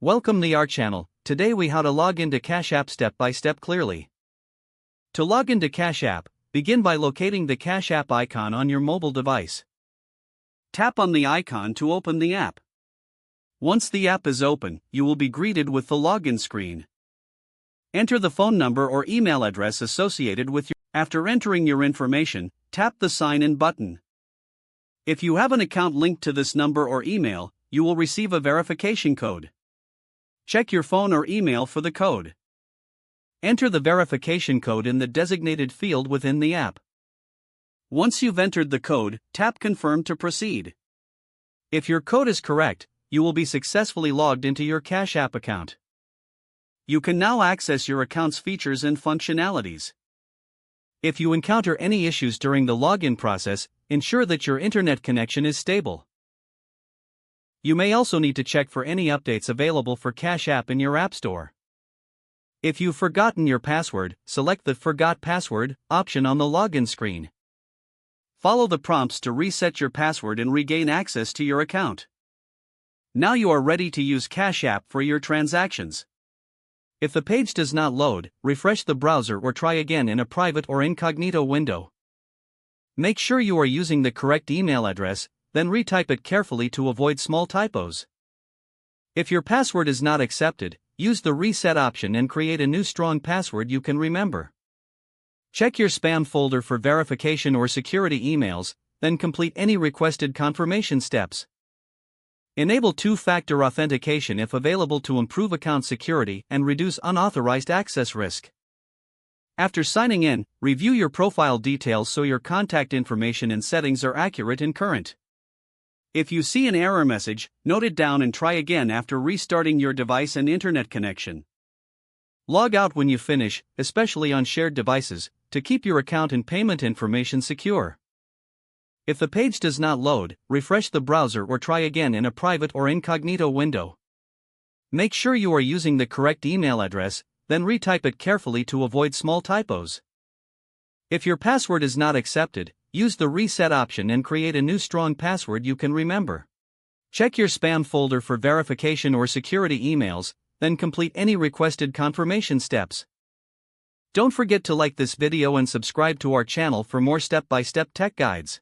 Welcome to our channel. Today we how to log into Cash App step by step clearly. To log into Cash App, begin by locating the Cash App icon on your mobile device. Tap on the icon to open the app. Once the app is open, you will be greeted with the login screen. Enter the phone number or email address associated with your. After entering your information, tap the Sign In button. If you have an account linked to this number or email, you will receive a verification code. Check your phone or email for the code. Enter the verification code in the designated field within the app. Once you've entered the code, tap Confirm to proceed. If your code is correct, you will be successfully logged into your Cash App account. You can now access your account's features and functionalities. If you encounter any issues during the login process, ensure that your internet connection is stable. You may also need to check for any updates available for Cash App in your App Store. If you've forgotten your password, select the Forgot Password option on the login screen. Follow the prompts to reset your password and regain access to your account. Now you are ready to use Cash App for your transactions. If the page does not load, refresh the browser or try again in a private or incognito window. Make sure you are using the correct email address, then retype it carefully to avoid small typos. If your password is not accepted, use the reset option and create a new strong password you can remember. Check your spam folder for verification or security emails, then complete any requested confirmation steps. Enable two-factor authentication if available to improve account security and reduce unauthorized access risk. After signing in, review your profile details so your contact information and settings are accurate and current. If you see an error message, note it down and try again after restarting your device and internet connection. Log out when you finish, especially on shared devices, to keep your account and payment information secure. If the page does not load, refresh the browser or try again in a private or incognito window. Make sure you are using the correct email address, then retype it carefully to avoid small typos. If your password is not accepted, use the reset option and create a new strong password you can remember. Check your spam folder for verification or security emails, then complete any requested confirmation steps. Don't forget to like this video and subscribe to our channel for more step-by-step tech guides.